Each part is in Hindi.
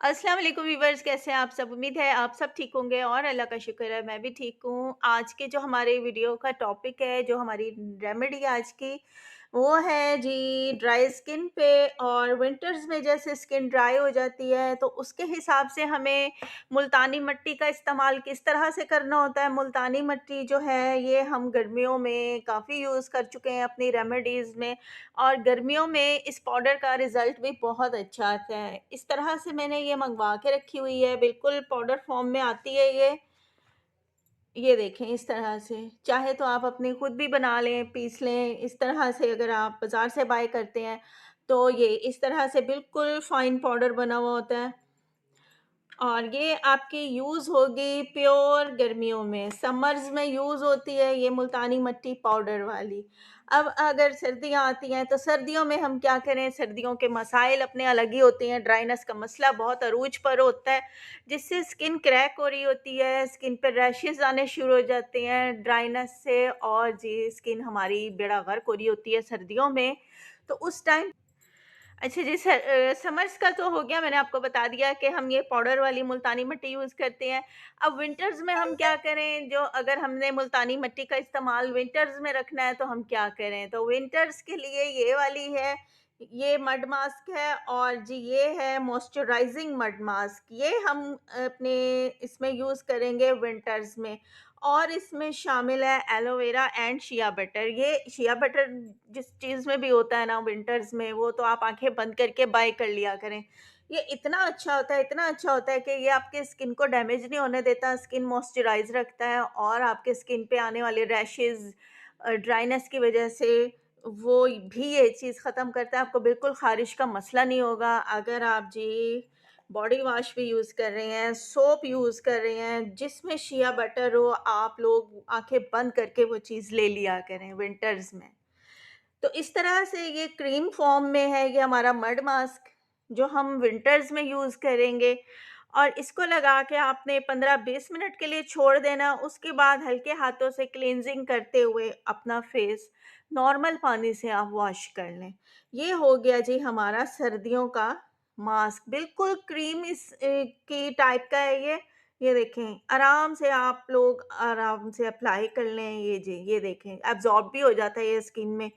अस्सलाम वालेकुम व्यूवर्स, कैसे हैं आप सब? उम्मीद है आप सब ठीक होंगे और अल्लाह का शुक्र है मैं भी ठीक हूँ। आज के जो हमारे वीडियो का टॉपिक है, जो हमारी रेमेडी आज की, वो है जी ड्राई स्किन पे। और विंटर्स में जैसे स्किन ड्राई हो जाती है तो उसके हिसाब से हमें मुल्तानी मिट्टी का इस्तेमाल किस तरह से करना होता है। मुल्तानी मिट्टी जो है ये हम गर्मियों में काफ़ी यूज़ कर चुके हैं अपनी रेमेडीज़ में, और गर्मियों में इस पाउडर का रिज़ल्ट भी बहुत अच्छा आता है। इस तरह से मैंने ये मँगवा के रखी हुई है, बिल्कुल पाउडर फ़ॉर्म में आती है ये। ये देखें इस तरह से, चाहे तो आप अपनी खुद भी बना लें, पीस लें। इस तरह से अगर आप बाज़ार से बाय करते हैं, तो ये इस तरह से बिल्कुल फ़ाइन पाउडर बना हुआ होता है। और ये आपकी यूज़ होगी प्योर गर्मियों में, समर्स में यूज़ होती है ये मुल्तानी मिट्टी पाउडर वाली। अब अगर सर्दियाँ आती हैं तो सर्दियों में हम क्या करें, सर्दियों के मसाइल अपने अलग ही होते हैं। ड्राइनेस का मसला बहुत अरूज पर होता है, जिससे स्किन क्रैक हो रही होती है, स्किन पे रैशेज़ आने शुरू हो जाते हैं ड्राइनेस से, और जी स्किन हमारी बेड़ा गर्क हो रही होती है सर्दियों में। तो उस टाइम अच्छा जी, समर्स का तो हो गया, मैंने आपको बता दिया कि हम ये पाउडर वाली मुल्तानी मिट्टी यूज़ करते हैं। अब विंटर्स में हम क्या करें, जो अगर हमने मुल्तानी मिट्टी का इस्तेमाल विंटर्स में रखना है तो हम क्या करें? तो विंटर्स के लिए ये वाली है, ये मड मास्क है, और जी ये है मॉइस्चराइजिंग मड मास्क। ये हम अपने इसमें यूज़ करेंगे विंटर्स में। और इसमें शामिल है एलोवेरा एंड शिया बटर। ये शिया बटर जिस चीज़ में भी होता है ना विंटर्स में, वो तो आप आँखें बंद करके बाय कर लिया करें। ये इतना अच्छा होता है, इतना अच्छा होता है कि ये आपके स्किन को डैमेज नहीं होने देता, स्किन मॉइस्चराइज़ रखता है, और आपके स्किन पे आने वाले रैशेज़ ड्राइनेस की वजह से वो भी ये चीज़ ख़त्म करता है। आपको बिल्कुल ख़ारिश का मसला नहीं होगा। अगर आप जी बॉडी वॉश भी यूज़ कर रहे हैं, सोप यूज़ कर रहे हैं, जिसमें शिया बटर हो, आप लोग आँखें बंद करके वो चीज़ ले लिया करें विंटर्स में। तो इस तरह से ये क्रीम फॉर्म में है, ये हमारा मड मास्क जो हम विंटर्स में यूज़ करेंगे। और इसको लगा के आपने 15-20 मिनट के लिए छोड़ देना। उसके बाद हल्के हाथों से क्लींजिंग करते हुए अपना फेस नॉर्मल पानी से आप वॉश कर लें। ये हो गया जी हमारा सर्दियों का मास्क, बिल्कुल क्रीम की टाइप का है ये देखें, आराम से आप लोग आराम से अप्लाई कर लें। ये जी ये देखें, एब्ज़ॉर्ब भी हो जाता है ये स्किन में।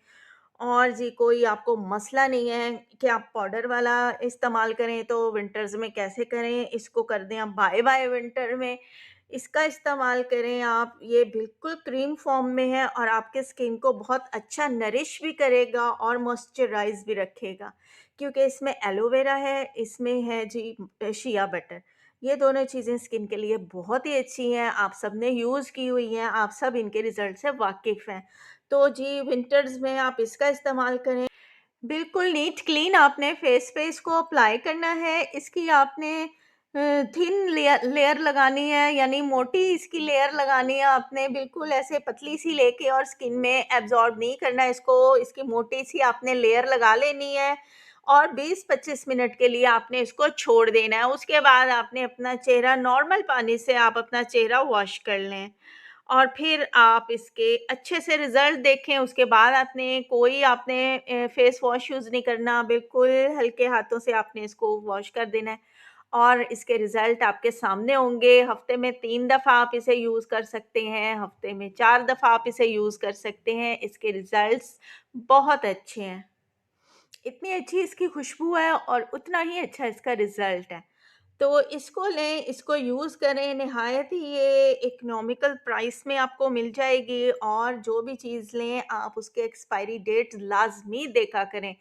और जी कोई आपको मसला नहीं है कि आप पाउडर वाला इस्तेमाल करें तो विंटर्स में कैसे करें, इसको कर दें आप बाय बाय विंटर में। इसका इस्तेमाल करें आप, ये बिल्कुल क्रीम फॉर्म में है और आपके स्किन को बहुत अच्छा नरिश भी करेगा और मॉइस्चराइज़ भी रखेगा। क्योंकि इसमें एलोवेरा है, इसमें है जी शिया बटर। ये दोनों चीज़ें स्किन के लिए बहुत ही अच्छी हैं, आप सबने यूज़ की हुई हैं, आप सब इनके रिज़ल्ट से वाकिफ़ हैं। तो जी विंटर्स में आप इसका इस्तेमाल करें। बिल्कुल नीट क्लीन आपने फेस पे इसको अप्लाई करना है। इसकी आपने थिन लेयर लगानी है, यानी मोटी इसकी लेयर लगानी है आपने, बिल्कुल ऐसे पतली सी लेके और स्किन में एब्ज़ॉर्ब नहीं करना है इसको, इसकी मोटी सी आपने लेयर लगा लेनी है। और 20-25 मिनट के लिए आपने इसको छोड़ देना है। उसके बाद आपने अपना चेहरा नॉर्मल पानी से आप अपना चेहरा वॉश कर लें। और फिर आप इसके अच्छे से रिज़ल्ट देखें। उसके बाद आपने फेस वॉश यूज़ नहीं करना, बिल्कुल हल्के हाथों से आपने इसको वॉश कर देना है, और इसके रिज़ल्ट आपके सामने होंगे। हफ़्ते में 3 दफ़ा आप इसे यूज़ कर सकते हैं, हफ़्ते में 4 दफ़ा आप इसे यूज़ कर सकते हैं। इसके रिज़ल्ट्स बहुत अच्छे हैं। इतनी अच्छी इसकी खुशबू है और उतना ही अच्छा इसका रिज़ल्ट है। तो इसको लें, इसको यूज़ करें, निहायत ही ये इकोनॉमिकल प्राइस में आपको मिल जाएगी। और जो भी चीज़ लें आप उसके एक्सपायरी डेट लाज़मी देखा करें।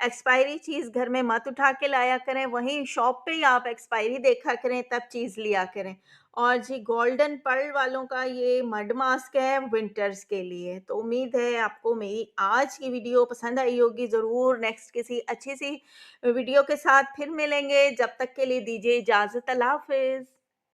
एक्सपायरी चीज़ घर में मत उठा के लाया करें, वहीं शॉप पे ही आप एक्सपायरी देखा करें तब चीज़ लिया करें। और जी गोल्डन पर्ल वालों का ये मड मास्क है विंटर्स के लिए। तो उम्मीद है आपको मेरी आज की वीडियो पसंद आई होगी। ज़रूर नेक्स्ट किसी अच्छी सी वीडियो के साथ फिर मिलेंगे। जब तक के लिए दीजिए इजाज़त। अल्लाह हाफ़िज़।